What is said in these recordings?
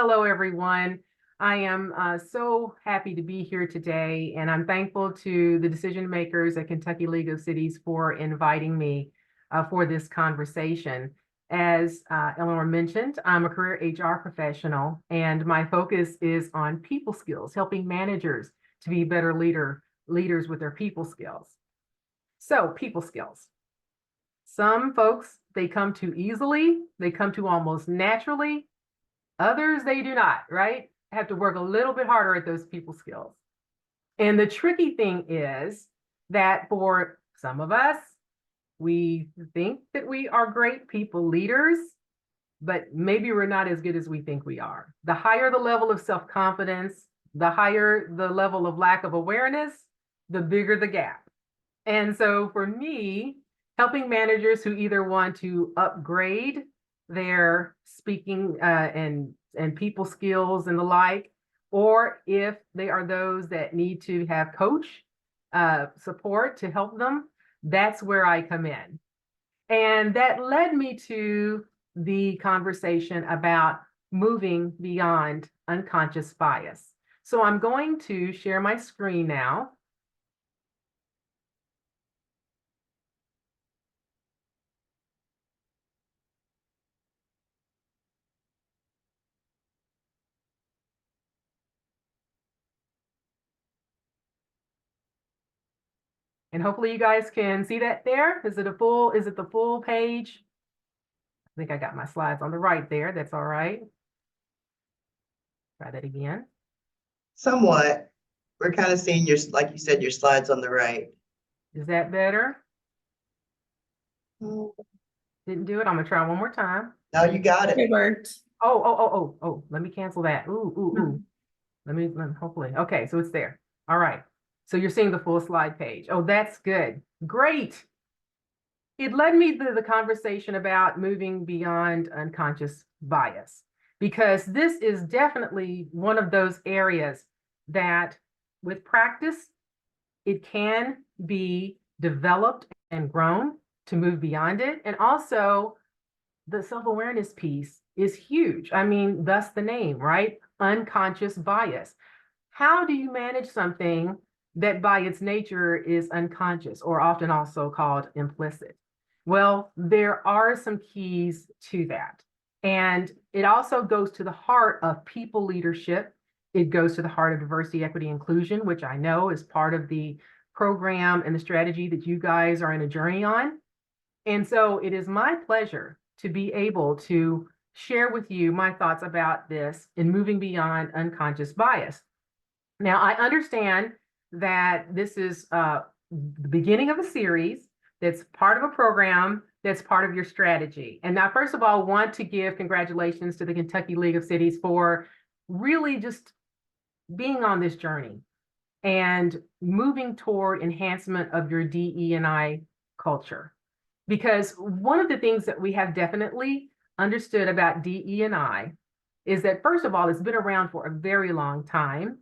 Hello, everyone. I am so happy to be here today, and I'm thankful to the decision makers at Kentucky League of Cities for inviting me for this conversation. As Eleanor mentioned, I'm a career HR professional, and my focus is on people skills, helping managers to be better leaders with their people skills. So, people skills. Some folks, they come to easily, they come to almost naturally. Others, they do not, right? Have to work a little bit harder at those people skills. And the tricky thing is that for some of us, we think that we are great people leaders, but maybe we're not as good as we think we are. The higher the level of self-confidence, the higher the level of lack of awareness, the bigger the gap. And so for me, helping managers who either want to upgrade their speaking and people skills and the like, or if they are those that need to have coach support to help them, that's where I come in. And that led me to the conversation about moving beyond unconscious bias. So I'm going to share my screen now. And hopefully you guys can see that there. Is it the full page? I think I got my slides on the right there. That's all right. Try that again. Somewhat. We're kind of seeing like you said, your slides on the right. Is that better? Oh, Didn't do it. I'm gonna try one more time. now you got it. It worked. Oh, let me cancel that. Ooh. Let me hopefully. Okay, so it's there. All right. So you're seeing the full slide page. Oh, that's good. Great. It led me to the conversation about moving beyond unconscious bias, because this is definitely one of those areas that with practice, it can be developed and grown to move beyond it. And also the self-awareness piece is huge. I mean, thus the name, right? Unconscious bias. How do you manage something that by its nature is unconscious, or often also called implicit? Well, there are some keys to that. And it also goes to the heart of people leadership. It goes to the heart of diversity, equity, inclusion, which I know is part of the program and the strategy that you guys are in a journey on. And so it is my pleasure to be able to share with you my thoughts about this in moving beyond unconscious bias. Now, I understand that this is the beginning of a series that's part of a program that's part of your strategy. And now, first of all, I want to give congratulations to the Kentucky League of Cities for really just being on this journey and moving toward enhancement of your DE&I culture. Because one of the things that we have definitely understood about DE&I is that, first of all, it's been around for a very long time,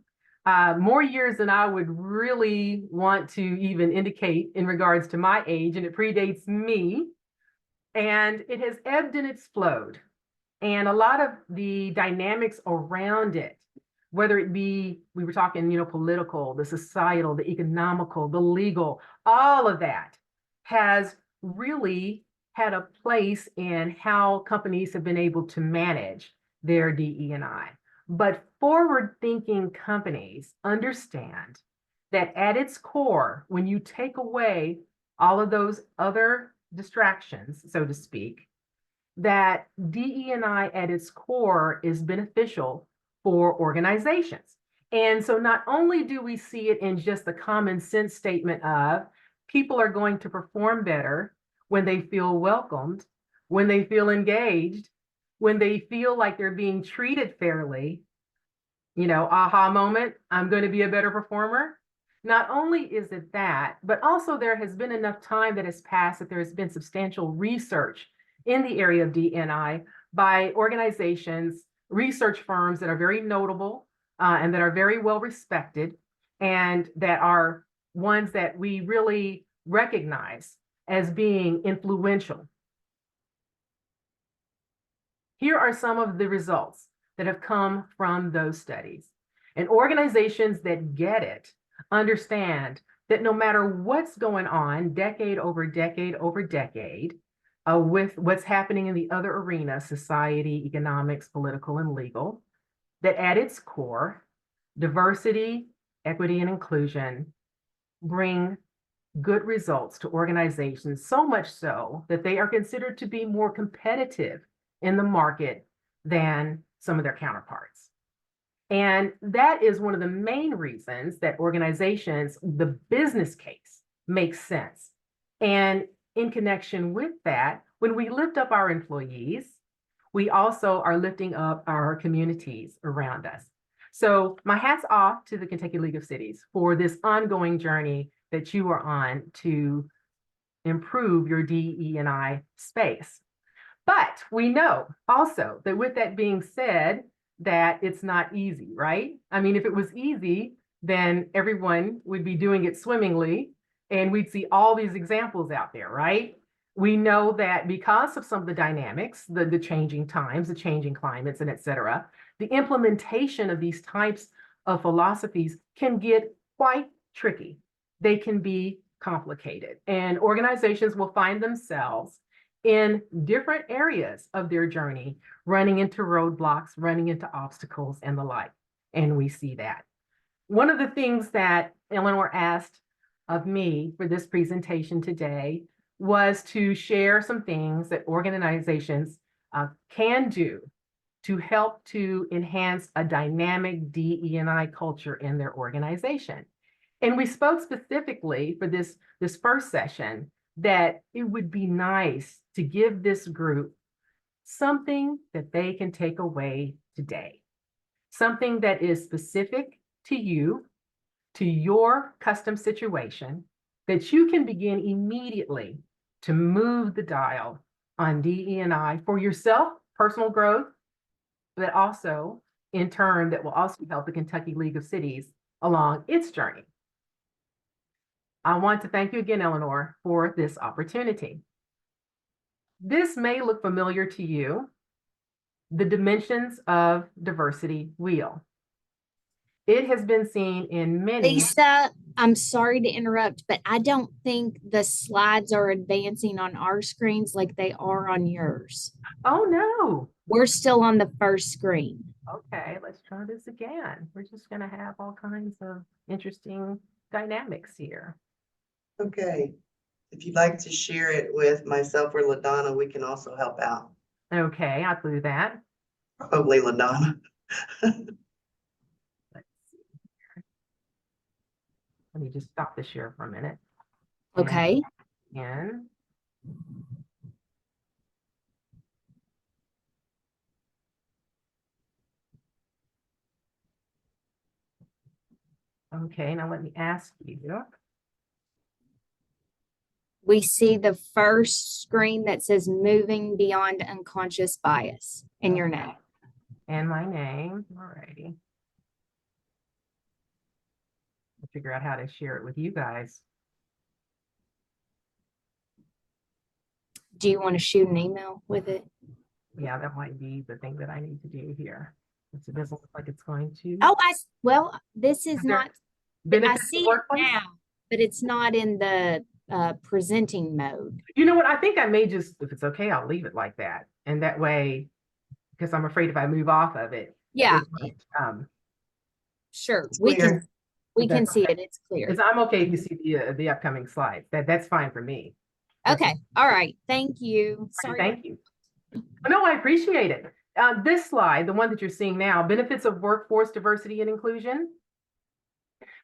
more years than I would really want to even indicate in regards to my age, and it predates me. And it has ebbed and it's flowed. And a lot of the dynamics around it, whether it be, we were talking, political, the societal, the economical, the legal, all of that has really had a place in how companies have been able to manage their DE&I. But forward-thinking companies understand that at its core, when you take away all of those other distractions, so to speak, that DE&I at its core is beneficial for organizations. And so not only do we see it in just the common sense statement of people are going to perform better when they feel welcomed, when they feel engaged, when they feel like they're being treated fairly, aha moment, I'm going to be a better performer. Not only is it that, but also there has been enough time that has passed that there has been substantial research in the area of DE&I by organizations, research firms that are very notable and that are very well respected, and that are ones that we really recognize as being influential. Here are some of the results. that have come from those studies. And organizations that get it understand that no matter what's going on decade over decade over decade, with what's happening in the other arenas, society, economics, political, and legal, that at its core, diversity, equity, and inclusion bring good results to organizations, so much so that they are considered to be more competitive in the market than some of their counterparts. And that is one of the main reasons that organizations, the business case makes sense. And in connection with that, when we lift up our employees, we also are lifting up our communities around us. So my hat's off to the Kentucky League of Cities for this ongoing journey that you are on to improve your DE&I space. But we know also that with that being said, that it's not easy, right? I mean, if it was easy, then everyone would be doing it swimmingly and we'd see all these examples out there, right? We know that because of some of the dynamics, the changing times, the changing climates, and et cetera, the implementation of these types of philosophies can get quite tricky. They can be complicated, and organizations will find themselves in different areas of their journey, running into roadblocks, running into obstacles, and the like. And we see that. One of the things that Eleanor asked of me for this presentation today was to share some things that organizations can do to help to enhance a dynamic DE&I culture in their organization. And we spoke specifically for this first session that it would be nice to give this group something that they can take away today, something that is specific to you, to your custom situation, that you can begin immediately to move the dial on DE&I for yourself, personal growth, but also in turn that will also help the Kentucky League of Cities along its journey. I want to thank you again, Eleanor, for this opportunity. This may look familiar to you, the dimensions of diversity wheel. It has been seen in many. Lisa, I'm sorry to interrupt, but I don't think the slides are advancing on our screens like they are on yours. Oh, no. We're still on the first screen. Okay, let's try this again. We're just going to have all kinds of interesting dynamics here. Okay, if you'd like to share it with myself or LaDonna, we can also help out. Okay, I'll do that. Probably LaDonna. Let's see here. Let me just stop the share for a minute. Okay. And okay, now let me ask you. We see the first screen that says moving beyond unconscious bias in your name. And my name, all righty. I'll figure out how to share it with you guys. Do you want to shoot an email with it? Yeah, that might be the thing that I need to do here. It doesn't look like it's going to. Oh, well, this is there not, I benefits see of it workplace? now, but it's not in the presenting mode. You know what? I think I may just, if it's okay, I'll leave it like that. And that way, because I'm afraid if I move off of it. Yeah, it might, sure. Clear. We can That's see okay. it. It's clear. I'm okay if you see the upcoming slides. That's fine for me. Okay. All right. Thank you. Sorry. Thank you. No, I appreciate it. This slide, the one that you're seeing now, benefits of workforce diversity and inclusion.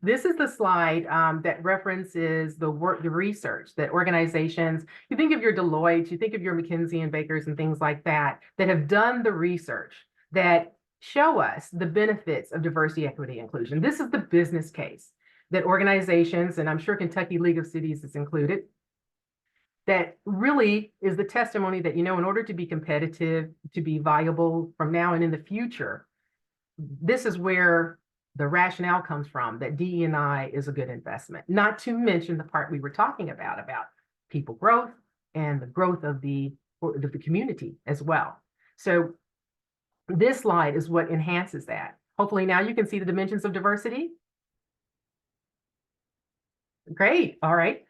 This is the slide that references the research that organizations, you think of your Deloitte, you think of your McKinsey and Bakers and things like that, that have done the research that show us the benefits of diversity, equity, inclusion. This is the business case that organizations, and I'm sure Kentucky League of Cities is included, that really is the testimony that, in order to be competitive, to be viable from now and in the future, this is where the rationale comes from, that DE&I is a good investment. Not to mention the part we were talking about people growth and the growth of the community as well. So This slide is what enhances that. Hopefully now you can see the dimensions of diversity. Great, all right.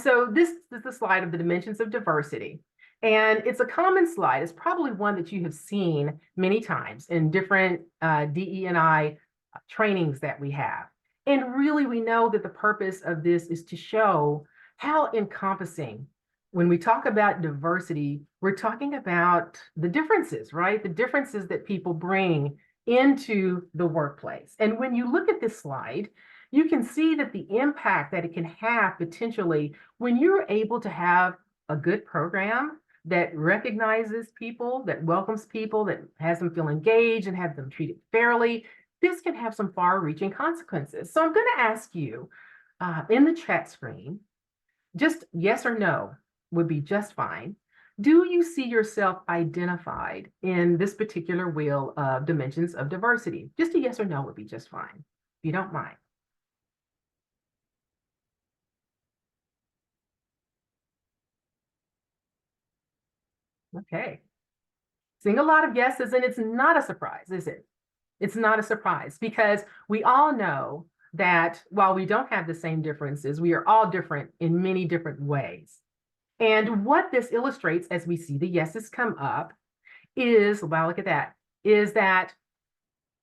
So this is the slide of the dimensions of diversity. And it's a common slide. It's probably one that you have seen many times in different DE&I trainings that we have. And really, we know that the purpose of this is to show how encompassing, when we talk about diversity, we're talking about the differences, right? The differences that people bring into the workplace. And when you look at this slide, you can see that the impact that it can have potentially when you're able to have a good program that recognizes people, that welcomes people, that has them feel engaged and have them treated fairly. This can have some far-reaching consequences. So I'm going to ask you in the chat screen, just yes or no would be just fine. Do you see yourself identified in this particular wheel of dimensions of diversity? Just a yes or no would be just fine, if you don't mind. Okay. Seeing a lot of yeses, and it's not a surprise, is it? It's not a surprise because we all know that while we don't have the same differences, we are all different in many different ways. And what this illustrates as we see the yeses come up is, wow, look at that, is that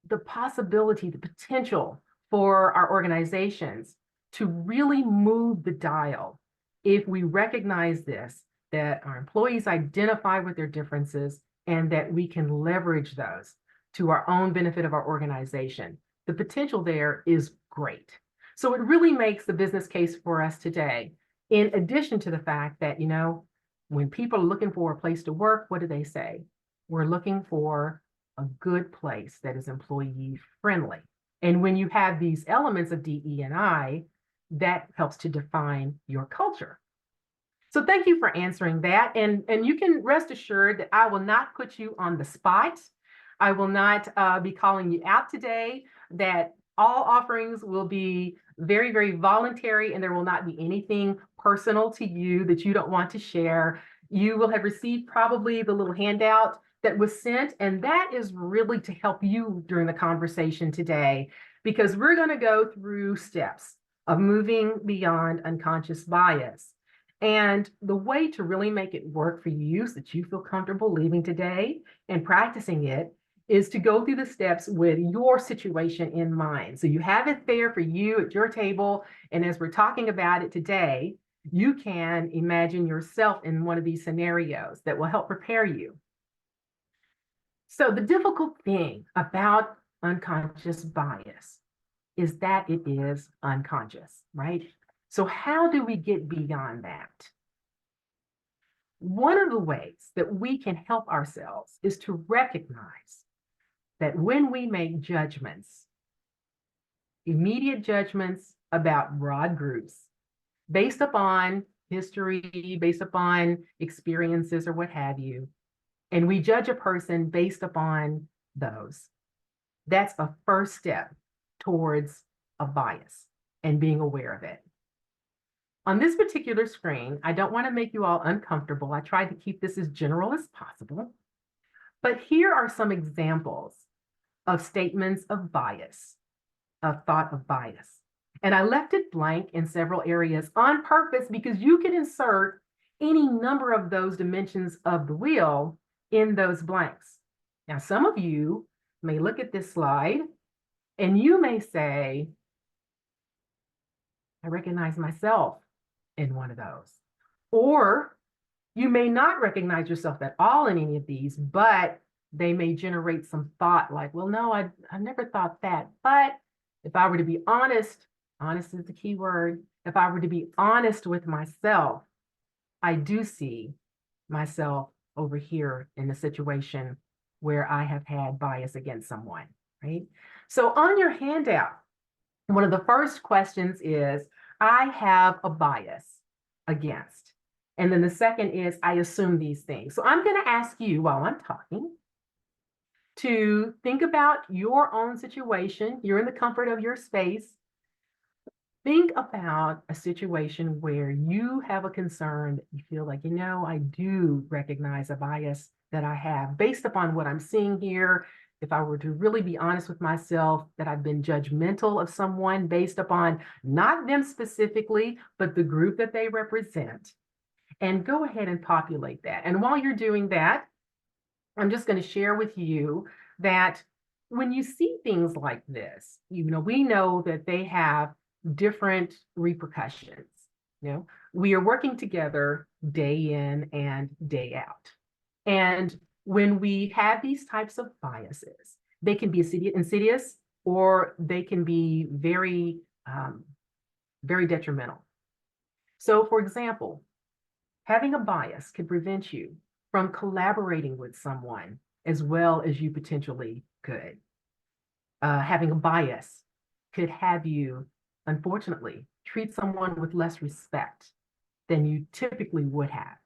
the possibility, the potential for our organizations to really move the dial if we recognize this, that our employees identify with their differences and that we can leverage those to our own benefit of our organization. The potential there is great. So it really makes the business case for us today, in addition to the fact that, you know, when people are looking for a place to work, what do they say? We're looking for a good place that is employee friendly. And when you have these elements of DE&I, that helps to define your culture. So thank you for answering that. And you can rest assured that I will not put you on the spot. I will not be calling you out today, that all offerings will be very, very voluntary, and there will not be anything personal to you that you don't want to share. You will have received probably the little handout that was sent, and that is really to help you during the conversation today, because we're going to go through steps of moving beyond unconscious bias. And the way to really make it work for you so that you feel comfortable leaving today and practicing it is to go through the steps with your situation in mind. So you have it there for you at your table. And as we're talking about it today, you can imagine yourself in one of these scenarios that will help prepare you. So the difficult thing about unconscious bias is that it is unconscious, right? So how do we get beyond that? One of the ways that we can help ourselves is to recognize that when we make judgments, immediate judgments about broad groups, based upon history, based upon experiences or what have you, and we judge a person based upon those, that's a first step towards a bias and being aware of it. On this particular screen, I don't want to make you all uncomfortable. I tried to keep this as general as possible. But here are some examples of statements of bias, of thought of bias. And I left it blank in several areas on purpose because you can insert any number of those dimensions of the wheel in those blanks. Now, some of you may look at this slide and you may say, I recognize myself in one of those. Or you may not recognize yourself at all in any of these, but they may generate some thought like, well, no, I never thought that. But if I were to be honest, honest is the key word. If I were to be honest with myself, I do see myself over here in a situation where I have had bias against someone, right? So on your handout, one of the first questions is, I have a bias against. And then the second is, I assume these things. So I'm going to ask you while I'm talking to think about your own situation. You're in the comfort of your space. Think about a situation where you have a concern that you feel like, you know, I do recognize a bias that I have based upon what I'm seeing here. If I were to really be honest with myself, that I've been judgmental of someone based upon not them specifically, but the group that they represent. And go ahead and populate that. And while you're doing that, I'm just going to share with you that when you see things like this, we know that they have different repercussions. We are working together day in and day out. And when we have these types of biases, they can be insidious or they can be very, very detrimental. So, for example, having a bias could prevent you from collaborating with someone as well as you potentially could. Having a bias could have you, unfortunately, treat someone with less respect than you typically would have.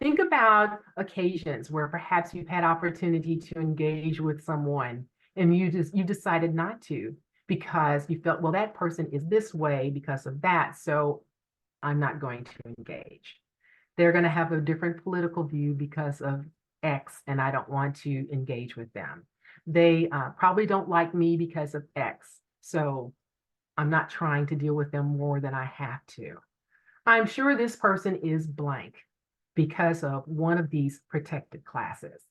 Think about occasions where perhaps you've had opportunity to engage with someone and you decided not to because you felt, well, that person is this way because of that, so I'm not going to engage. They're going to have a different political view because of X, and I don't want to engage with them. They probably don't like me because of X, so I'm not trying to deal with them more than I have to. I'm sure this person is blank because of one of these protected classes.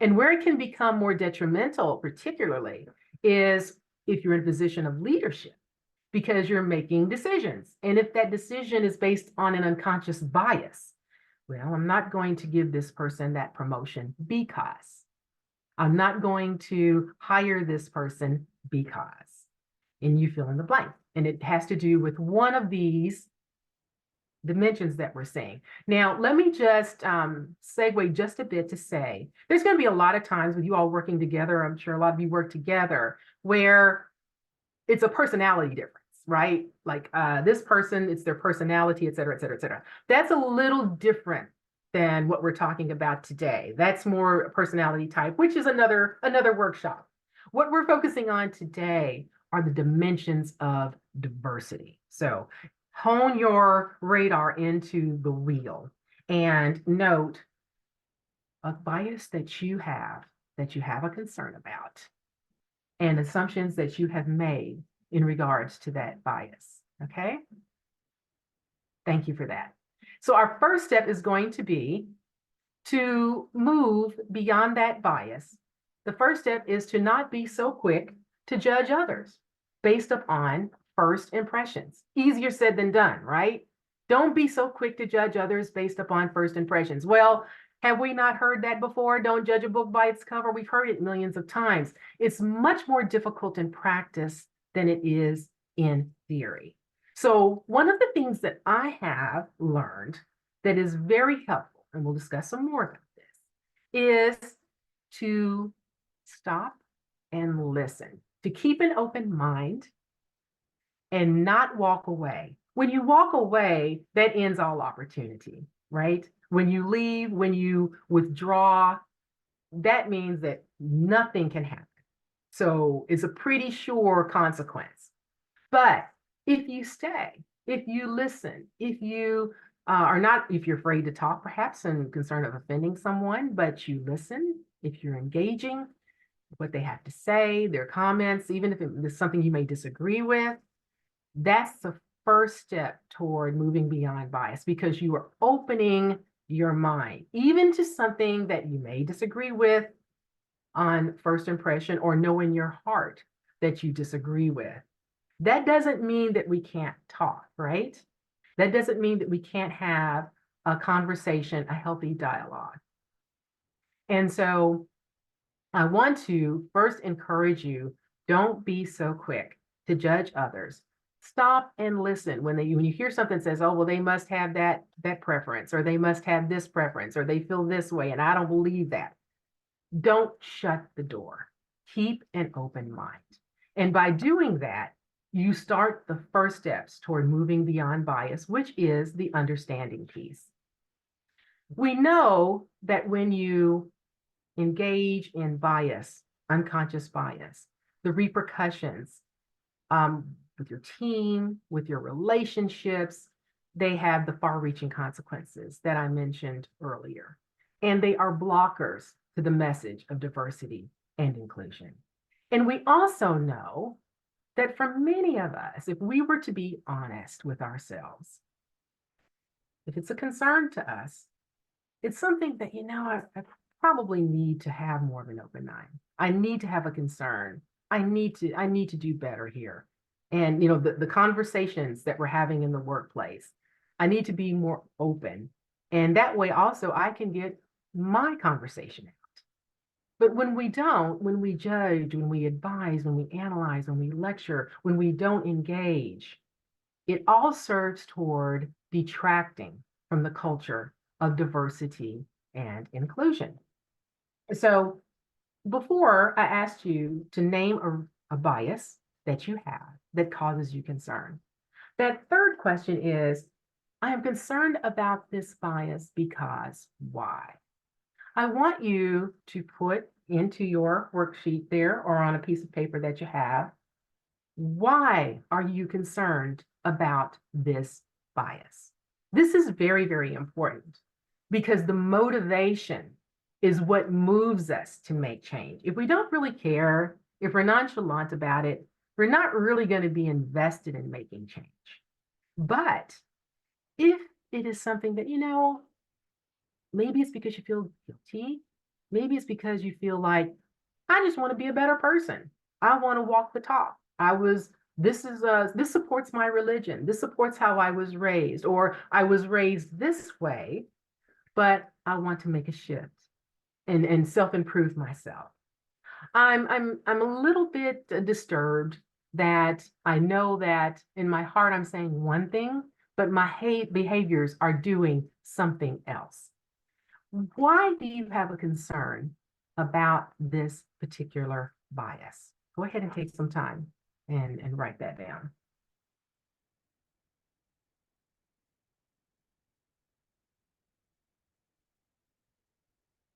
And where it can become more detrimental, particularly, is if you're in a position of leadership, because you're making decisions. And if that decision is based on an unconscious bias, well, I'm not going to give this person that promotion because I'm not going to hire this person because, and you fill in the blank. And it has to do with one of these dimensions that we're seeing. Now, let me just segue just a bit to say, there's going to be a lot of times with you all working together, I'm sure a lot of you work together, where it's a personality difference, right? Like this person, it's their personality, et cetera, et cetera, et cetera. That's a little different than what we're talking about today. That's more personality type, which is another workshop. What we're focusing on today are the dimensions of diversity. So hone your radar into the wheel and note a bias that you have a concern about and assumptions that you have made in regards to that bias, okay? Thank you for that. So our first step is going to be to move beyond that bias. The first step is to not be so quick to judge others based upon first impressions. Easier said than done, right? Don't be so quick to judge others based upon first impressions. Well, have we not heard that before? Don't judge a book by its cover. We've heard it millions of times. It's much more difficult in practice than it is in theory. So one of the things that I have learned that is very helpful, and we'll discuss some more about this, is to stop and listen, to keep an open mind and not walk away. When you walk away, that ends all opportunity, right? When you leave, when you withdraw, that means that nothing can happen. So it's a pretty sure consequence. But if you stay, if you listen, if you if you're afraid to talk perhaps and concerned of offending someone, but you listen, if you're engaging what they have to say, their comments, even if it's something you may disagree with, that's the first step toward moving beyond bias because you are opening your mind, even to something that you may disagree with on first impression or know in your heart that you disagree with. That doesn't mean that we can't talk, right? That doesn't mean that we can't have a conversation, a healthy dialogue. And so I want to first encourage you, don't be so quick to judge others. Stop and listen when you hear something that says, oh, well, they must have that preference, or they must have this preference, or they feel this way, and I don't believe that. Don't shut the door. Keep an open mind. And by doing that, you start the first steps toward moving beyond bias, which is the understanding piece. We know that when you engage in bias, unconscious bias, the repercussions with your team, with your relationships, they have the far-reaching consequences that I mentioned earlier. and they are blockers to the message of diversity and inclusion. And we also know that for many of us, if we were to be honest with ourselves, if it's a concern to us, it's something that, I probably need to have more of an open mind. I need to have a concern. I need to do better here. And, the conversations that we're having in the workplace, I need to be more open. And that way also I can get my conversation out. But when we don't, when we judge, when we advise, when we analyze, when we lecture, when we don't engage, it all serves toward detracting from the culture of diversity and inclusion. So before I asked you to name a bias that you have that causes you concern. That third question is, I am concerned about this bias because why? I want you to put into your worksheet there or on a piece of paper that you have, why are you concerned about this bias? This is very, very important because the motivation is what moves us to make change. If we don't really care, if we're nonchalant about it, we're not really going to be invested in making change. But if it is something that, maybe it's because you feel guilty, maybe it's because you feel like, I just want to be a better person. I want to walk the talk. This supports my religion. This supports how I was raised, or I was raised this way, but I want to make a shift and self-improve myself. I'm a little bit disturbed that I know that in my heart I'm saying one thing, but my behaviors are doing something else. Why do you have a concern about this particular bias? Go ahead and take some time and write that down.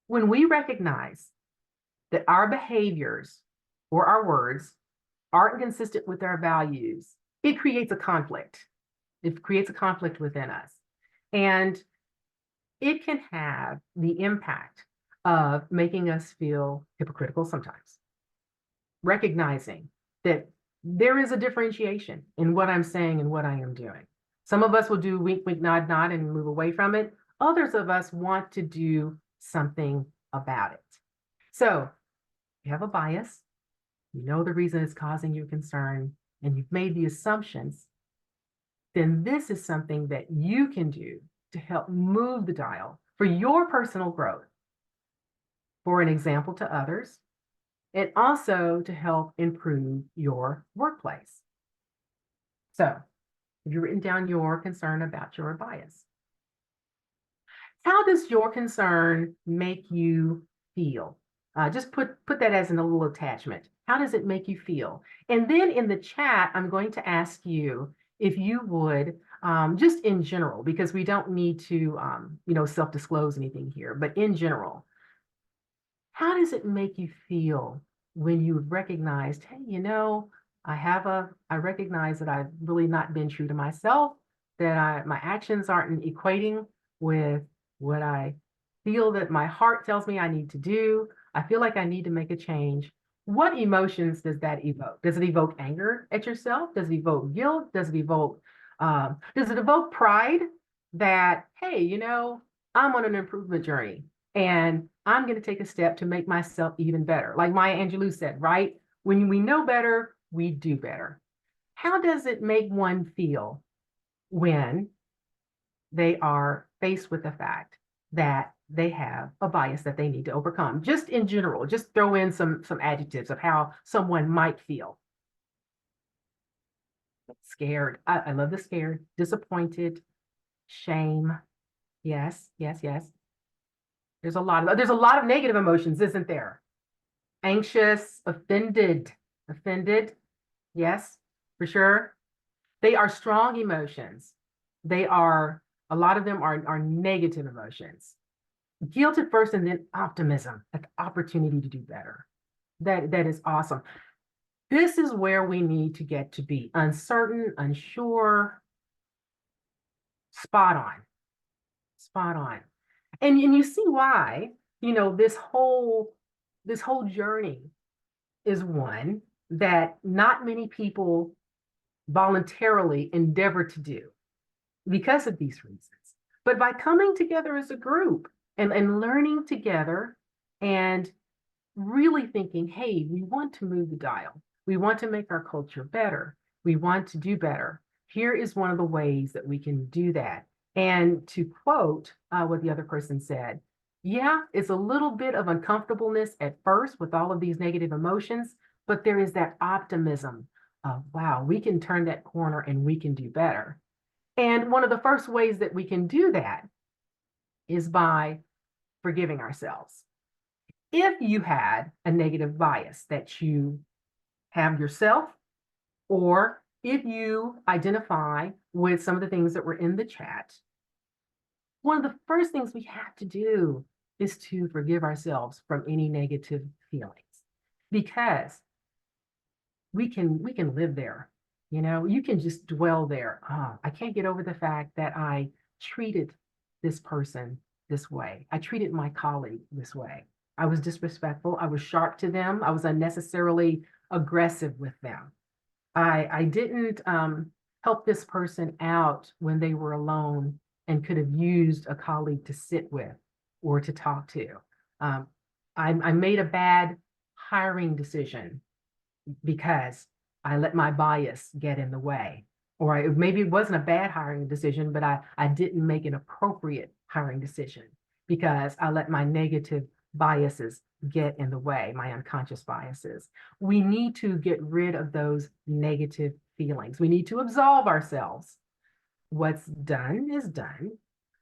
When we recognize that our behaviors or our words aren't consistent with our values, it creates a conflict. It creates a conflict within us. And it can have the impact of making us feel hypocritical sometimes. Recognizing that there is a differentiation in what I'm saying and what I am doing. Some of us will do wink, wink, nod, nod and move away from it. Others of us want to do something about it. So you have a bias, you know the reason it's causing you concern, and you've made the assumptions, then this is something that you can do to help move the dial for your personal growth, for an example to others, and also to help improve your workplace. So, have you written down your concern about your bias? How does your concern make you feel? Just put that as a little attachment. How does it make you feel? And then in the chat, I'm going to ask you if you would, just in general, because we don't need to, self-disclose anything here, but in general, how does it make you feel when you've recognized, hey, I recognize that I've really not been true to myself, that my actions aren't equating with what I feel that my heart tells me I need to do. I feel like I need to make a change. What emotions does that evoke? Does it evoke anger at yourself? Does it evoke guilt? Does it evoke pride that, hey, I'm on an improvement journey and I'm going to take a step to make myself even better? Like Maya Angelou said, right? When we know better, we do better. How does it make one feel when they are faced with the fact that they have a bias that they need to overcome? Just in general, just throw in some adjectives of how someone might feel. Scared. I love the scared. Disappointed. Shame. Yes, yes, yes. There's a lot of negative emotions, isn't there? Anxious, offended. Yes, for sure. They are strong emotions. A lot of them are negative emotions. Guilt at first and then optimism at the opportunity to do better. That is awesome. This is where we need to get to be uncertain, unsure, spot on. And you see why, this whole journey is one that not many people voluntarily endeavor to do because of these reasons. But by coming together as a group and learning together and really thinking, hey, we want to move the dial. We want to make our culture better. We want to do better. Here is one of the ways that we can do that. And to quote what the other person said, yeah, it's a little bit of uncomfortableness at first with all of these negative emotions, but there is that optimism of, wow, we can turn that corner and we can do better. And one of the first ways that we can do that is by forgiving ourselves. If you had a negative bias that you have yourself, or if you identify with some of the things that were in the chat, one of the first things we have to do is to forgive ourselves from any negative feelings, because we can live there. You can just dwell there. I can't get over the fact that I treated this person this way. I treated my colleague this way. I was disrespectful. I was sharp to them. I was unnecessarily aggressive with them. I didn't help this person out when they were alone and could have used a colleague to sit with or to talk to. I made a bad hiring decision because I let my bias get in the way. Or maybe it wasn't a bad hiring decision, but I didn't make an appropriate hiring decision because I let my negative biases get in the way, my unconscious biases. We need to get rid of those negative feelings. We need to absolve ourselves. What's done is done.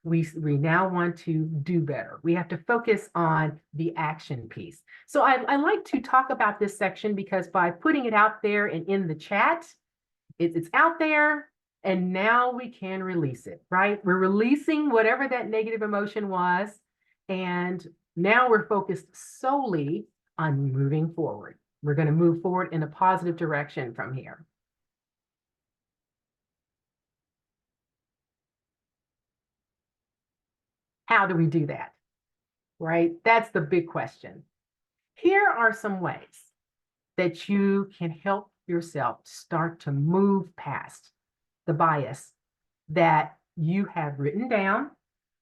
We now want to do better. We have to focus on the action piece. So I like to talk about this section because by putting it out there and in the chat, it's out there, and now we can release it, right? We're releasing whatever that negative emotion was, and now we're focused solely on moving forward. We're going to move forward in a positive direction from here. How do we do that? Right? That's the big question. Here are some ways that you can help yourself start to move past the bias that you have written down,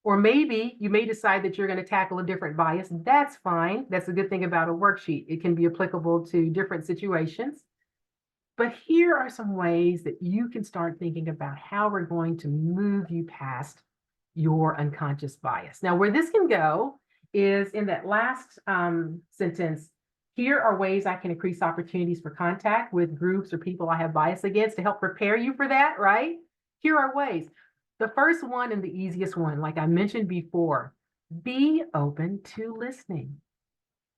or maybe you may decide that you're going to tackle a different bias. That's fine. That's a good thing about a worksheet. It can be applicable to different situations. But here are some ways that you can start thinking about how we're going to move you past your unconscious bias. Now, where this can go is in that last sentence. Here are ways I can increase opportunities for contact with groups or people I have bias against to help prepare you for that, right? Here are ways. The first one and the easiest one, like I mentioned before, be open to listening.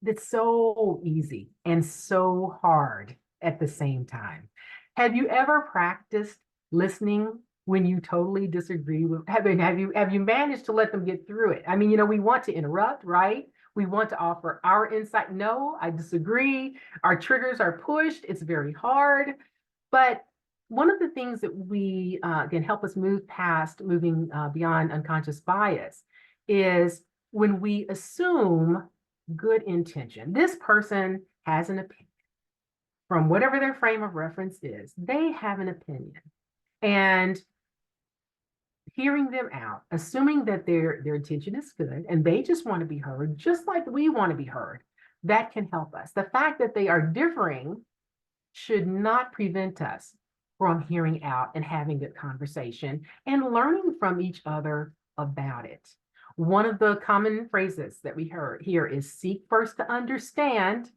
That's so easy and so hard at the same time. Have you ever practiced listening when you totally disagree with, have you managed to let them get through it? I mean, we want to interrupt, right? We want to offer our insight. No, I disagree. Our triggers are pushed. It's very hard. But one of the things that we can help us move past, moving beyond unconscious bias, is when we assume good intention. This person has an opinion. From whatever their frame of reference is, they have an opinion. And hearing them out, assuming that their intention is good and they just want to be heard, just like we want to be heard, that can help us. The fact that they are differing should not prevent us from hearing out and having good conversation and learning from each other about it. One of the common phrases that we heard here is seek first to understand,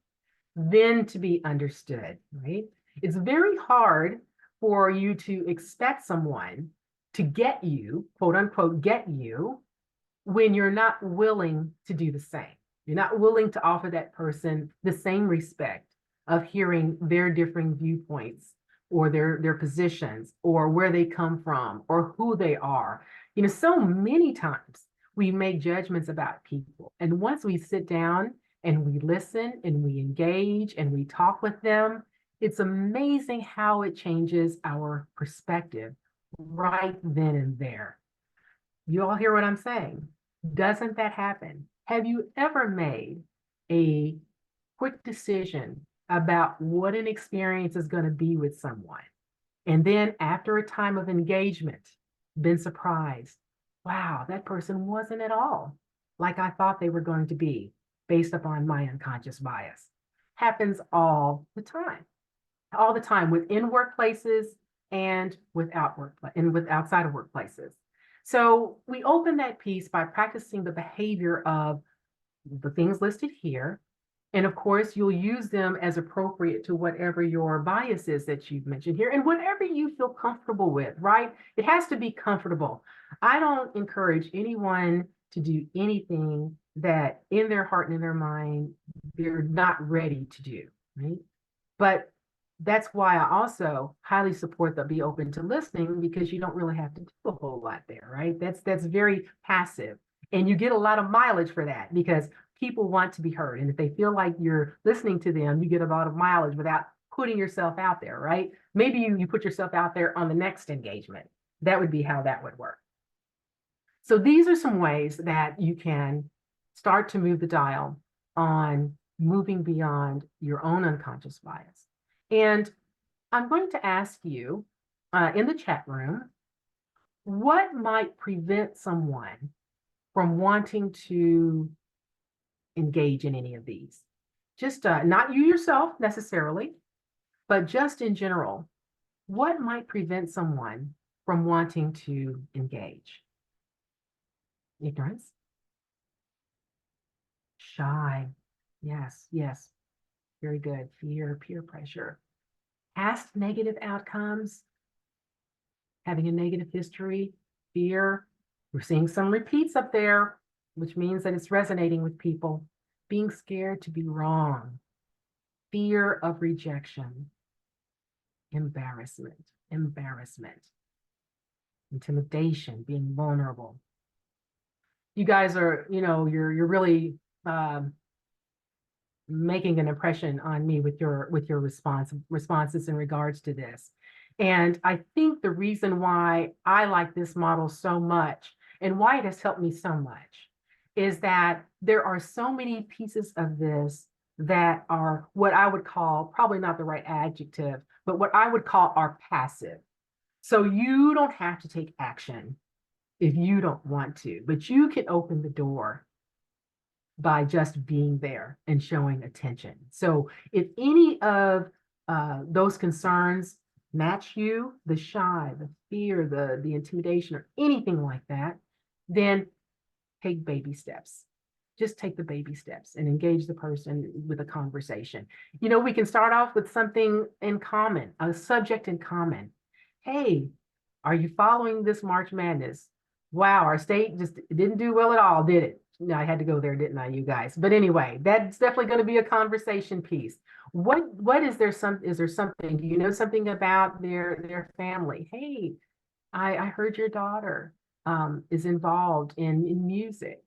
then to be understood, right? It's very hard for you to expect someone to get you, quote unquote, get you, when you're not willing to do the same. You're not willing to offer that person the same respect of hearing their differing viewpoints or their positions or where they come from or who they are. So many times we make judgments about people. And once we sit down and we listen and we engage and we talk with them, it's amazing how it changes our perspective right then and there. You all hear what I'm saying? Doesn't that happen? Have you ever made a quick decision about what an experience is going to be with someone? And then after a time of engagement, been surprised. Wow, that person wasn't at all like I thought they were going to be based upon my unconscious bias. Happens all the time within workplaces and without with outside of workplaces. So we open that piece by practicing the behavior of the things listed here. And of course, you'll use them as appropriate to whatever your bias is that you've mentioned here and whatever you feel comfortable with, right? It has to be comfortable. I don't encourage anyone to do anything that in their heart and in their mind, they're not ready to do, right? But that's why I also highly support the be open to listening, because you don't really have to do a whole lot there, right? That's very passive. And you get a lot of mileage for that because people want to be heard. And if they feel like you're listening to them, you get a lot of mileage without putting yourself out there, right? Maybe you put yourself out there on the next engagement. That would be how that would work. So these are some ways that you can start to move the dial on moving beyond your own unconscious bias. And I'm going to ask you in the chat room, what might prevent someone from wanting to engage in any of these? Just not you yourself necessarily, but just in general, what might prevent someone from wanting to engage? Ignorance? Shy. Yes, yes. Very good. Fear, peer pressure. Past negative outcomes, having a negative history, fear. We're seeing some repeats up there, which means that it's resonating with people. Being scared to be wrong, fear of rejection, embarrassment, intimidation, being vulnerable. You guys are, you're really making an impression on me with your responses in regards to this. And I think the reason why I like this model so much and why it has helped me so much is that there are so many pieces of this that are what I would call, probably not the right adjective, but what I would call are passive. So you don't have to take action if you don't want to, but you can open the door by just being there and showing attention. So if any of those concerns match you, the shy, the fear, the intimidation, or anything like that, then take baby steps. Just take the baby steps and engage the person with a conversation. We can start off with something in common, a subject in common. Hey, are you following this March Madness? Wow, our state just didn't do well at all, did it? No, I had to go there, didn't I, you guys? But anyway, that's definitely going to be a conversation piece. Is there something, do you know something about their family? Hey, I heard your daughter is involved in music.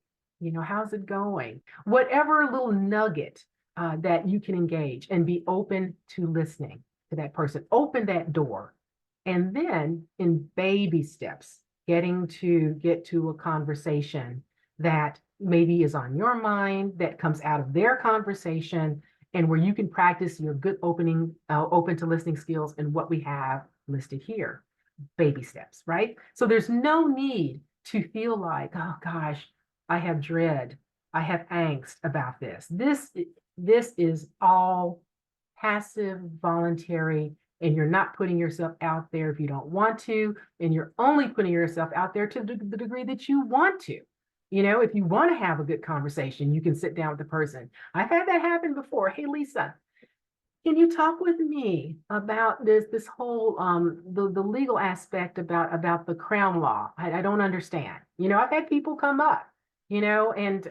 How's it going? Whatever little nugget that you can engage and be open to listening to that person. Open that door. And then in baby steps, get to a conversation that maybe is on your mind, that comes out of their conversation, and where you can practice your good open to listening skills and what we have listed here. Baby steps, right? So there's no need to feel like, oh gosh, I have dread, I have angst about this. This is all passive, voluntary, and you're not putting yourself out there if you don't want to, and you're only putting yourself out there to the degree that you want to. If you want to have a good conversation, you can sit down with the person. I've had that happen before. Hey, Lisa, can you talk with me about this whole the legal aspect about the Crown Law? I don't understand. I've had people come up, and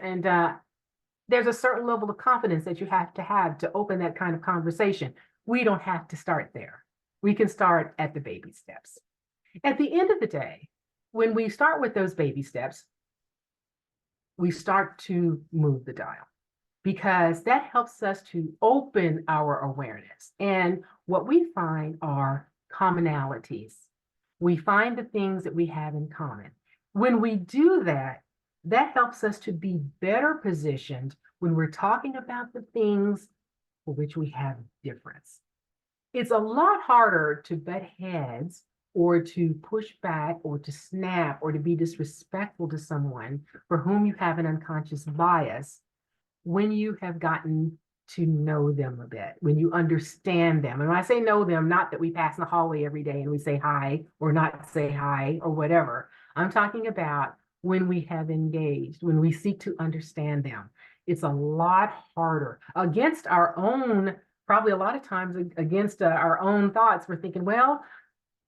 there's a certain level of confidence that you have to open that kind of conversation. We don't have to start there. We can start at the baby steps. At the end of the day, when we start with those baby steps, we start to move the dial, because that helps us to open our awareness. And what we find are commonalities. We find the things that we have in common. When we do that, That helps us to be better positioned when we're talking about the things for which we have difference. It's a lot harder to butt heads or to push back or to snap or to be disrespectful to someone for whom you have an unconscious bias when you have gotten to know them a bit, when you understand them. And when I say know them, not that we pass in the hallway every day and we say hi or not say hi or whatever. I'm talking about when we have engaged, when we seek to understand them. It's a lot harder against our own, probably a lot of times against our own thoughts. We're thinking, well,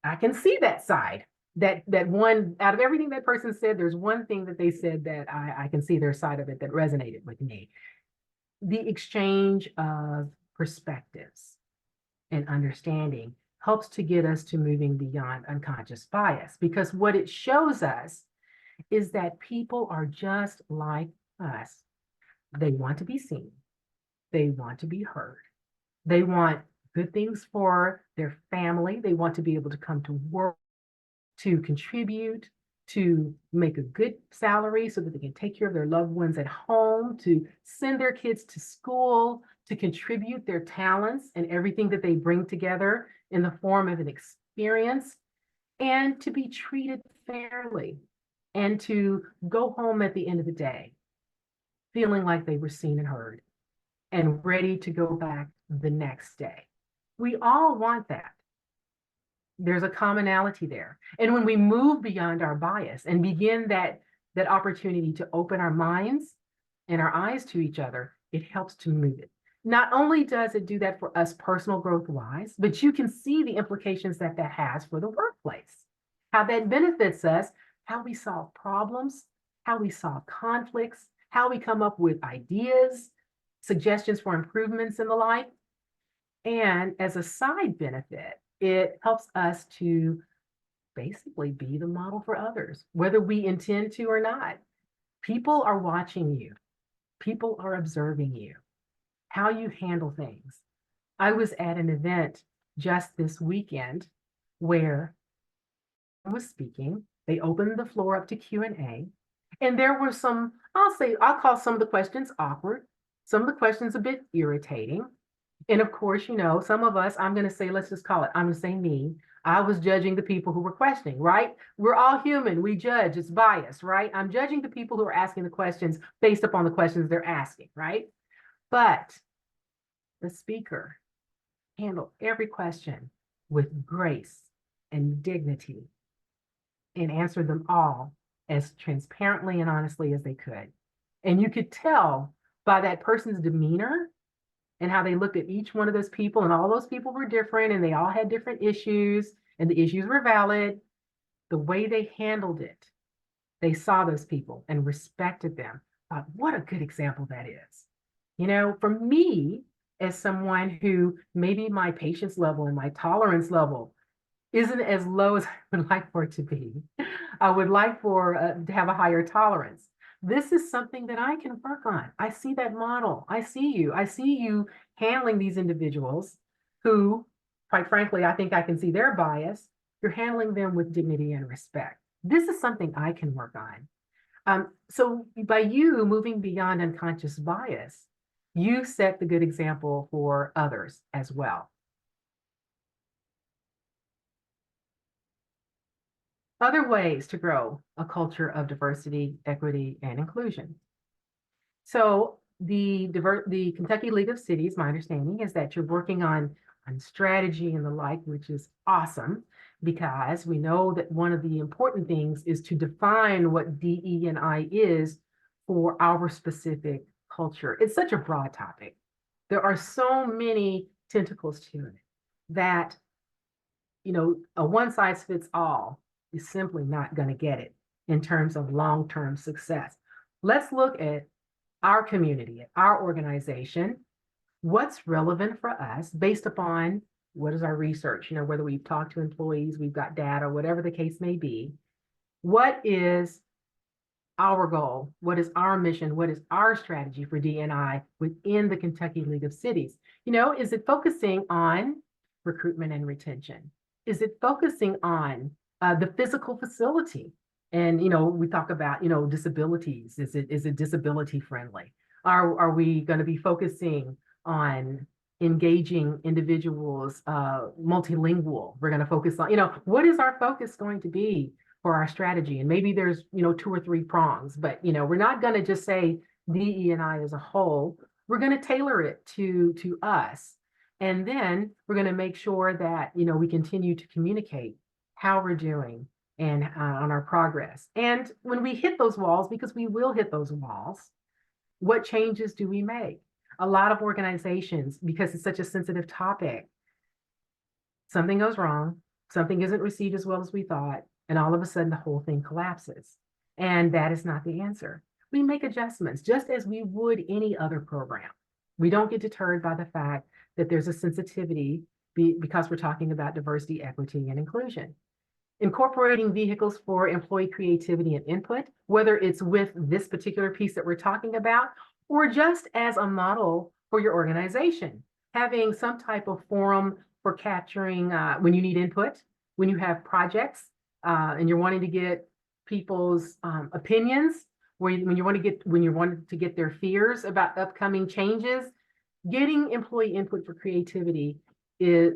I can see that side. That one, out of everything that person said, there's one thing that they said that I can see their side of it that resonated with me. The exchange of perspectives and understanding helps to get us to moving beyond unconscious bias, because what it shows us is that people are just like us. They want to be seen. They want to be heard. They want good things for their family. They want to be able to come to work, to contribute, to make a good salary so that they can take care of their loved ones at home, to send their kids to school, to contribute their talents and everything that they bring together in the form of an experience, and to be treated fairly, and to go home at the end of the day feeling like they were seen and heard and ready to go back the next day. We all want that. There's a commonality there. And when we move beyond our bias and begin that opportunity to open our minds and our eyes to each other, it helps to move it. Not only does it do that for us personal growth wise, but you can see the implications that that has for the workplace, how that benefits us, how we solve problems, how we solve conflicts, how we come up with ideas, suggestions for improvements and the like. And as a side benefit, it helps us to basically be the model for others, whether we intend to or not. People are watching you. People are observing you, how you handle things. I was at an event just this weekend where I was speaking. They opened the floor up to Q&A. And there were some, I'll call some of the questions awkward, some of the questions a bit irritating. And of course, you know, some of us, I'm going to say, let's just call it, I'm going to say me. I was judging the people who were questioning, right? We're all human. We judge. It's bias, right? I'm judging the people who are asking the questions based upon the questions they're asking, right? But the speaker handled every question with grace and dignity and answered them all as transparently and honestly as they could. And you could tell by that person's demeanor and how they looked at each one of those people, and all those people were different and they all had different issues and the issues were valid. The way they handled it, they saw those people and respected them. What a good example that is. You know, for me, as someone who maybe my patience level and my tolerance level isn't as low as I would like for it to be, I would like for to have a higher tolerance. This is something that I can work on. I see that model. I see you handling these individuals who, quite frankly, I think I can see their bias. You're handling them with dignity and respect. This is something I can work on. So by you moving beyond unconscious bias, you set the good example for others as well. Other ways to grow a culture of diversity, equity, and inclusion. So the Kentucky League of Cities, my understanding is that you're working on strategy and the like, which is awesome, because we know that one of the important things is to define what DE&I is for our specific culture. It's such a broad topic. There are so many tentacles to it that, you know, a one size fits all is simply not going to get it in terms of long-term success. Let's look at our community, at our organization, what's relevant for us based upon what is our research, you know, whether we've talked to employees, we've got data, whatever the case may be. What is our goal? What is our mission? What is our strategy for D&I within the Kentucky League of Cities? You know, is it focusing on recruitment and retention? Is it focusing on the physical facility And, you know, we talk about, you know, disabilities. Is it disability friendly? Are we going to be focusing on engaging individuals, multilingual? We're going to focus on, you know, what is our focus going to be for our strategy? And maybe there's, you know, 2 or 3 prongs, but, you know, we're not going to just say DE&I as a whole. We're going to tailor it to us. And then we're going to make sure that, you know, we continue to communicate how we're doing and on our progress. And when we hit those walls, because we will hit those walls, what changes do we make? A lot of organizations, because it's such a sensitive topic, something goes wrong, something isn't received as well as we thought, and all of a sudden the whole thing collapses. And that is not the answer. We make adjustments just as we would any other program. We don't get deterred by the fact that there's a sensitivity because we're talking about diversity, equity, and inclusion. Incorporating vehicles for employee creativity and input, whether it's with this particular piece that we're talking about, or just as a model for your organization. Having some type of forum for capturing when you need input, when you have projects and you're wanting to get people's opinions, when you want to get their fears about upcoming changes, getting employee input for creativity is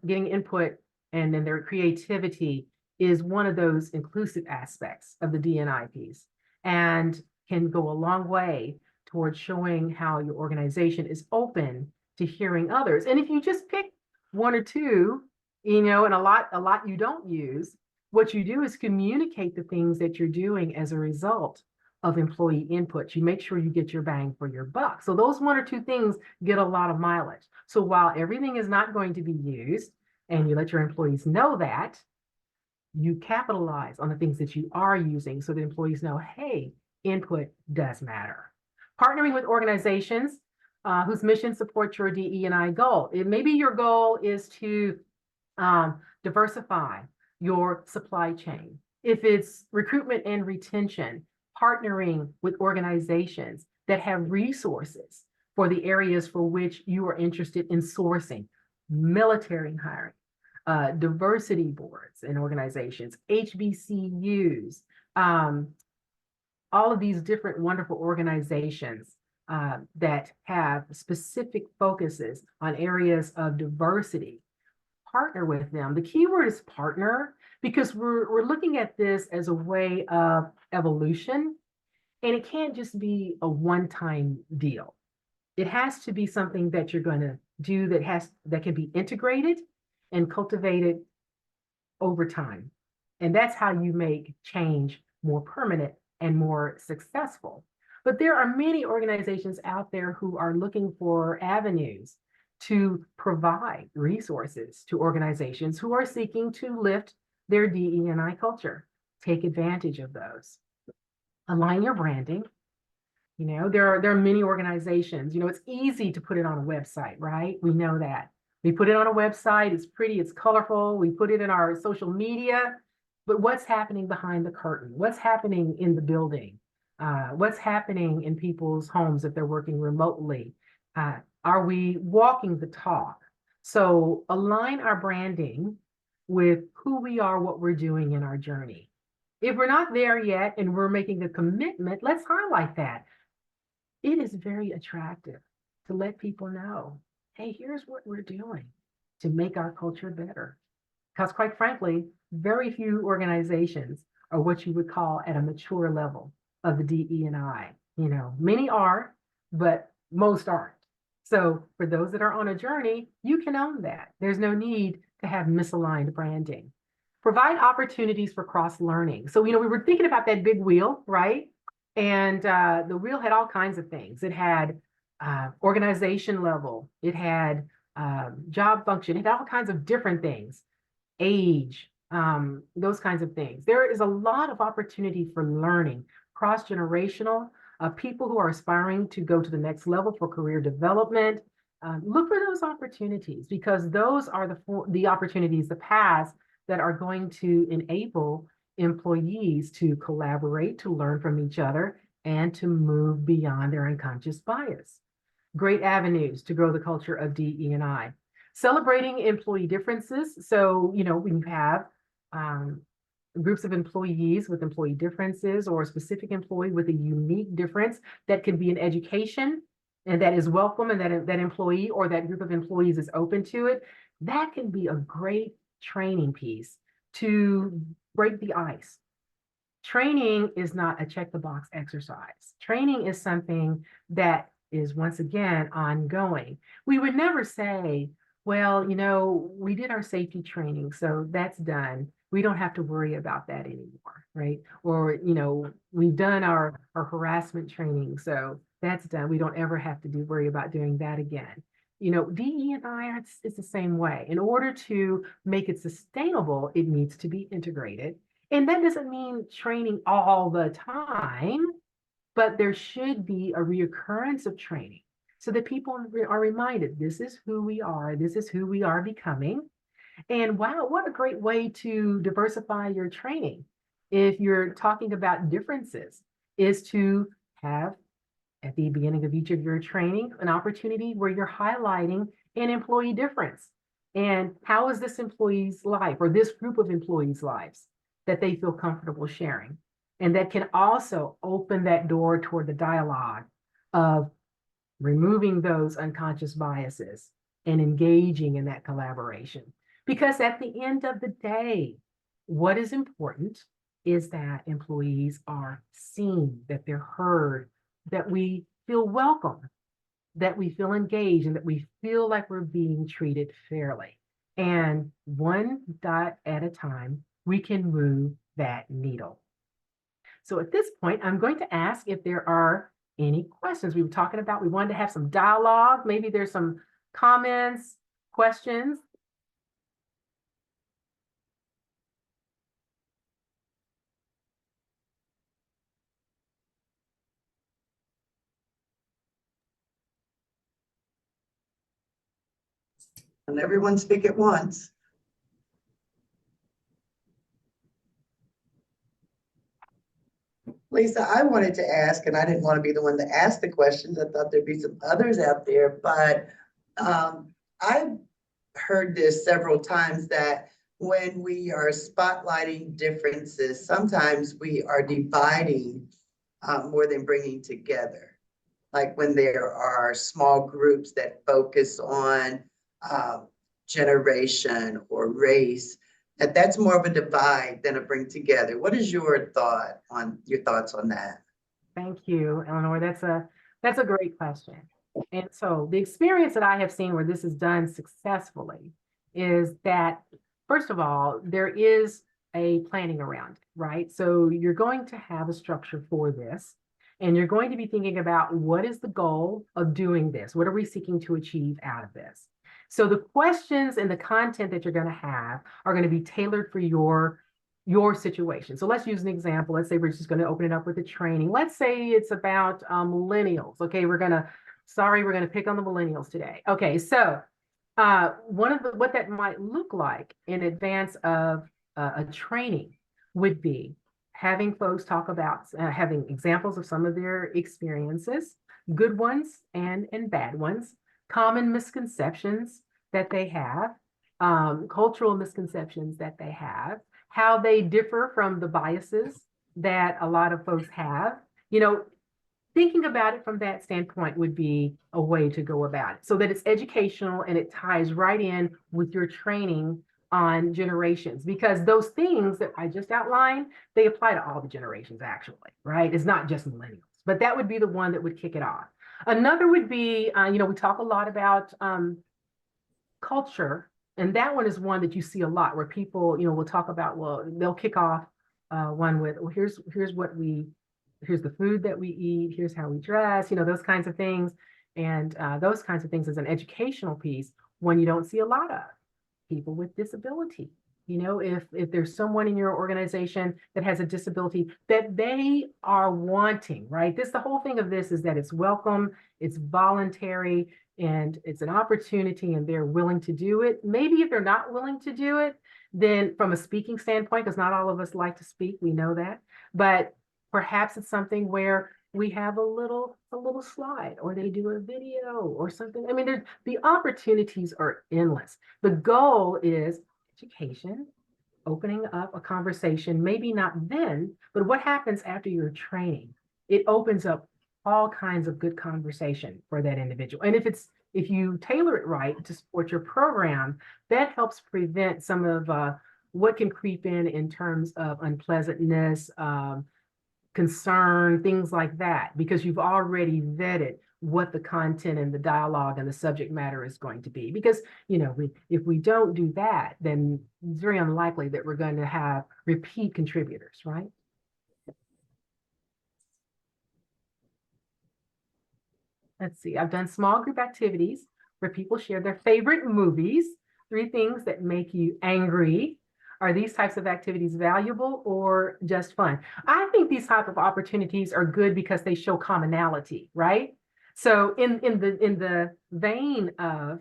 getting input and then their creativity is one of those inclusive aspects of the D&I piece and can go a long way towards showing how your organization is open to hearing others. And if you just pick 1 or 2, you know, and a lot you don't use, what you do is communicate the things that you're doing as a result of employee input. You make sure you get your bang for your buck. So those 1 or 2 things get a lot of mileage. So while everything is not going to be used, and you let your employees know that, you capitalize on the things that you are using so that employees know, hey, input does matter. Partnering with organizations whose mission supports your DE&I goal. Maybe your goal is to diversify your supply chain. If it's recruitment and retention, partnering with organizations that have resources for the areas for which you are interested in sourcing, military hiring, diversity boards and organizations, HBCUs, all of these different wonderful organizations that have specific focuses on areas of diversity. Partner with them. The key word is partner, because we're looking at this as a way of evolution, and it can't just be a one-time deal. It has to be something that you're going to do that can be integrated and cultivated over time. And that's how you make change more permanent and more successful. But there are many organizations out there who are looking for avenues to provide resources to organizations who are seeking to lift their DE&I culture. Take advantage of those. Align your branding. You know, there are many organizations, you know, it's easy to put it on a website, right? We know that. We put it on a website, it's pretty, it's colorful, we put it in our social media, but what's happening behind the curtain? What's happening in the building? What's happening in people's homes if they're working remotely? Are we walking the talk? So align our branding with who we are, what we're doing in our journey. If we're not there yet and we're making a commitment, let's highlight that. It is very attractive to let people know, hey, here's what we're doing to make our culture better. Because quite frankly, very few organizations are what you would call at a mature level of the DE&I. You know, many are, but most aren't. So for those that are on a journey, you can own that. There's no need to have misaligned branding. Provide opportunities for cross-learning. So, you know, we were thinking about that big wheel, right? And the wheel had all kinds of things. It had organization level. It had job function. It had all kinds of different things. Age, those kinds of things. There is a lot of opportunity for learning, cross-generational, people who are aspiring to go to the next level for career development. Look for those opportunities, because those are the opportunities, the paths that are going to enable employees to collaborate, to learn from each other, and to move beyond their unconscious bias. Great avenues to grow the culture of DE&I. Celebrating employee differences. So, you know, when you have groups of employees with employee differences or a specific employee with a unique difference that could be in education and that is welcome and that employee or that group of employees is open to it, that can be a great training piece to break the ice. Training is not a check the box exercise. Training is something that is once again ongoing. We would never say, well, we did our safety training, so that's done. We don't have to worry about that anymore, right? Or, we've done our harassment training, so that's done. We don't ever have to worry about doing that again. DE&I, it's the same way. In order to make it sustainable, it needs to be integrated. And that doesn't mean training all the time, but there should be a reoccurrence of training so that people are reminded, this is who we are, this is who we are becoming. And wow, what a great way to diversify your training. If you're talking about differences, is to have at the beginning of each of your training an opportunity where you're highlighting an employee difference. And how is this employee's life or this group of employees' lives that they feel comfortable sharing? And that can also open that door toward the dialogue of removing those unconscious biases and engaging in that collaboration. Because at the end of the day, what is important is that employees are seen, that they're heard, that we feel welcome, that we feel engaged, and that we feel like we're being treated fairly. And one dot at a time, we can move that needle. So at this point, I'm going to ask if there are any questions. We were talking about, we wanted to have some dialogue. Maybe there's some comments, questions. And everyone speak at once. Lisa, I wanted to ask, and I didn't want to be the one to ask the questions. I thought there'd be some others out there, but I've heard this several times that when we are spotlighting differences, sometimes we are dividing more than bringing together. Like when there are small groups that focus on generation or race, that's more of a divide than a bring together. What is your thoughts on that? Thank you, Eleanor. That's a great question. And so the experience that I have seen where this is done successfully is that, first of all, there is a planning around it, right? So you're going to have a structure for this, and you're going to be thinking about what is the goal of doing this? What are we seeking to achieve out of this? So the questions and the content that you're going to have are going to be tailored for your situation. So let's use an example. Let's say we're just going to open it up with a training. Let's say it's about millennials. Okay, we're going to pick on the millennials today. Okay, so what that might look like in advance of a training would be having folks talk about having examples of some of their experiences, good ones and bad ones, common misconceptions that they have, cultural misconceptions that they have, how they differ from the biases that a lot of folks have. Thinking about it from that standpoint would be a way to go about it so that it's educational and it ties right in with your training on generations, because those things that I just outlined, they apply to all the generations actually, right? It's not just millennials, but that would be the one that would kick it off. Another would be, we talk a lot about culture, and that one is one that you see a lot where people, will talk about, well, they'll kick off one with, well, here's the food that we eat, here's how we dress, those kinds of things. And those kinds of things as an educational piece, one you don't see a lot of. People with disability. If there's someone in your organization that has a disability that they are wanting, right? The whole thing of this is that it's welcome, it's voluntary, and it's an opportunity, and they're willing to do it. Maybe if they're not willing to do it, then from a speaking standpoint, because not all of us like to speak, we know that, but perhaps it's something where we have a little slide, or they do a video or something. I mean, the opportunities are endless. The goal is education, opening up a conversation, maybe not then, but what happens after your training? It opens up all kinds of good conversation for that individual. And if you tailor it right to support your program, that helps prevent some of what can creep in terms of unpleasantness, concern, things like that, because you've already vetted what the content and the dialogue and the subject matter is going to be. Because, if we don't do that, then it's very unlikely that we're going to have repeat contributors, right? Let's see, I've done small group activities where people share their favorite movies, 3 things that make you angry. Are these types of activities valuable or just fun? I think these type of opportunities are good because they show commonality, right? So in the vein of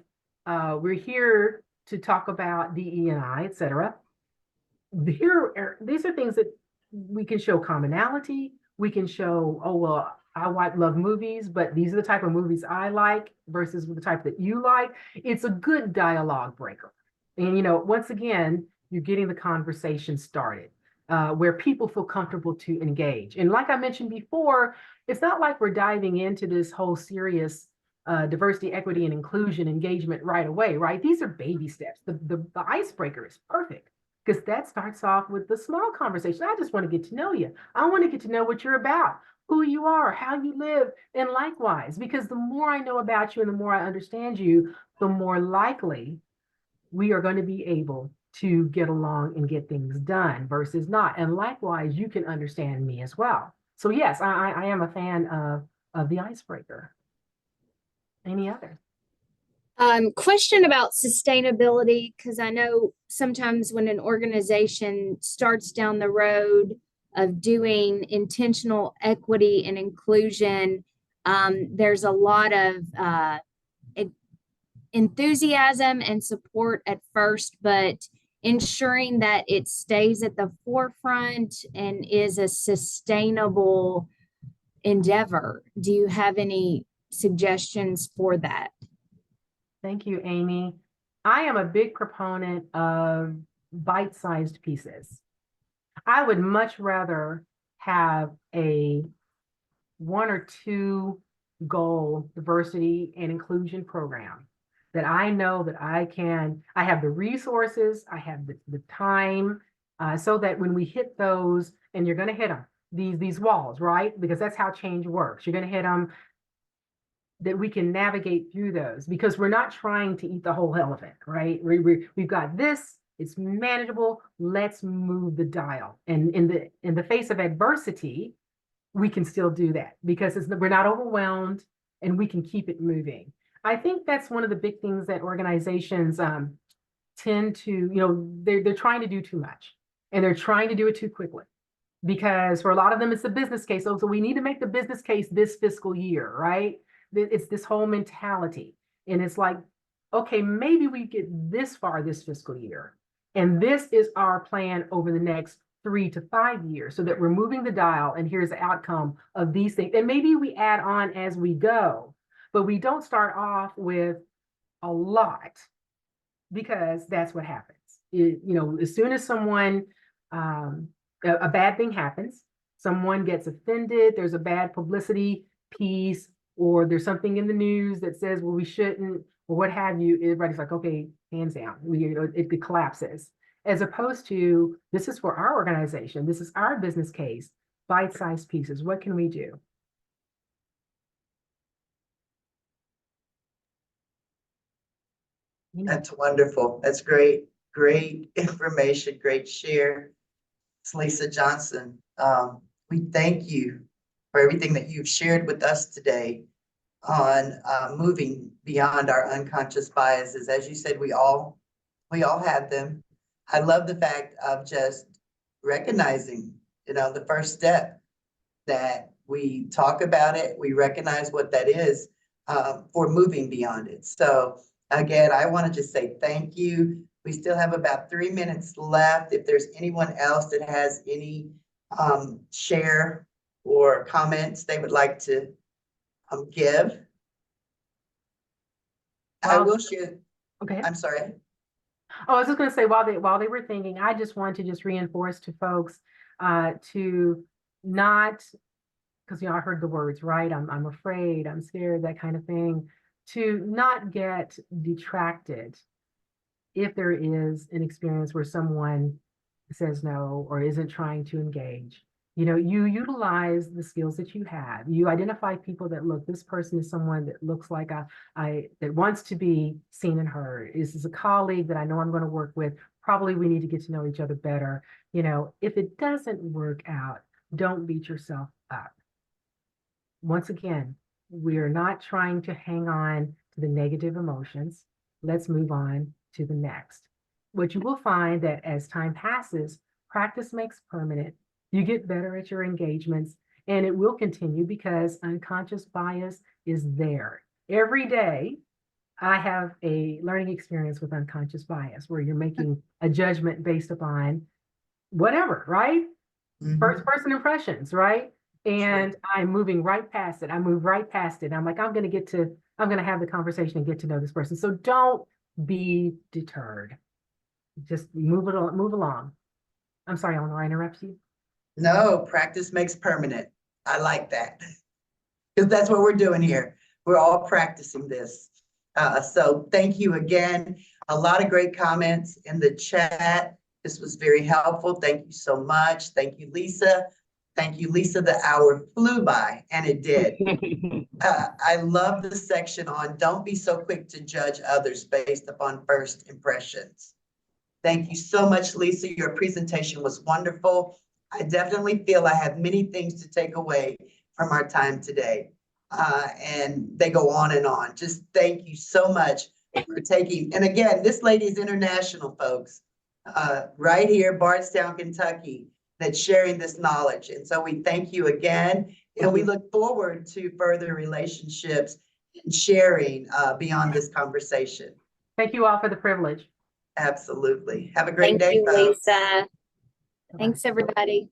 we're here to talk about DE&I, et cetera. These are things that we can show commonality. We can show, oh, well, I love movies, but these are the type of movies I like versus the type that you like. It's a good dialogue breaker. And, once again, you're getting the conversation started where people feel comfortable to engage. And like I mentioned before, it's not like we're diving into this whole serious diversity, equity, and inclusion engagement right away, right? These are baby steps. The icebreaker is perfect because that starts off with the small conversation. I just want to get to know you. I want to get to know what you're about, who you are, how you live, and likewise, because the more I know about you and the more I understand you, the more likely we are going to be able to get along and get things done versus not. And likewise, you can understand me as well. So yes, I am a fan of the icebreaker. Any other? Question about sustainability, because I know sometimes when an organization starts down the road of doing intentional equity and inclusion, there's a lot of enthusiasm and support at first, but ensuring that it stays at the forefront and is a sustainable endeavor. Do you have any suggestions for that? Thank you, Amy. I am a big proponent of bite-sized pieces. I would much rather have a 1 or 2 goal diversity and inclusion program that I know that I have the resources, I have the time, so that when we hit those, and you're going to hit them, these walls, right? Because that's how change works. You're going to hit them, that we can navigate through those, because we're not trying to eat the whole elephant, right? We've got this, it's manageable, let's move the dial. And in the face of adversity, we can still do that because we're not overwhelmed and we can keep it moving. I think that's one of the big things that organizations tend to, they're trying to do too much and they're trying to do it too quickly, because for a lot of them, it's the business case. So we need to make the business case this fiscal year, right? It's this whole mentality. And it's like, okay, maybe we get this far this fiscal year. And this is our plan over the next 3 to 5 years, so that we're moving the dial and here's the outcome of these things. And maybe we add on as we go, but we don't start off with a lot, because that's what happens. As soon as someone, a bad thing happens, someone gets offended, there's a bad publicity piece, or there's something in the news that says, well, we shouldn't, or what have you, everybody's like, okay, hands down, it collapses. As opposed to, this is for our organization, this is our business case, bite-sized pieces, what can we do? That's wonderful. That's great, great information, great share. It's Lisa Johnson. We thank you for everything that you've shared with us today on moving beyond our unconscious biases. As you said, we all have them. I love the fact of just recognizing, the first step, that we talk about it, we recognize what that is for moving beyond it. So again, I want to just say thank you. We still have about 3 minutes left. If there's anyone else that has any share or comments they would like to give. I will share. Okay. I'm sorry. Oh, I was just gonna say, while they were thinking, I just want to just reinforce to folks, to not, because I heard the words, right? I'm afraid, I'm scared, that kind of thing, to not get detracted if there is an experience where someone says no or isn't trying to engage. You know, you utilize the skills that you have. You identify people that look, this person is someone that looks like that wants to be seen and heard. This is a colleague that I know I'm going to work with. Probably we need to get to know each other better. You know, if it doesn't work out, don't beat yourself up. Once again, we are not trying to hang on to the negative emotions. Let's move on to the next. What you will find that as time passes, practice makes permanent. You get better at your engagements, and it will continue because unconscious bias is there. Every day, I have a learning experience with unconscious bias where you're making a judgment based upon whatever, right? Mhm. First person impressions, right? And I'm moving right past it. I move right past it. I'm like, I'm going to have the conversation and get to know this person. So don't be deterred. Just move along. I'm sorry, Eleanor, I interrupt you. No, practice makes permanent. I like that. Because that's what we're doing here. We're all practicing this. So thank you again. A lot of great comments in the chat. This was very helpful. Thank you so much. Thank you, Lisa. Thank you, Lisa. The hour flew by, and it did. I love the section on don't be so quick to judge others based upon first impressions. Thank you so much, Lisa. Your presentation was wonderful. I definitely feel I have many things to take away from our time today. And they go on and on. Just thank you so much for taking, and again, this lady is international, folks, right here, Bardstown, Kentucky, that's sharing this knowledge. And so we thank you again, and we look forward to further relationships and sharing beyond this conversation. Thank you all for the privilege. Absolutely. Have a great Thank day, you, folks. Lisa. Bye-bye. Thanks, everybody.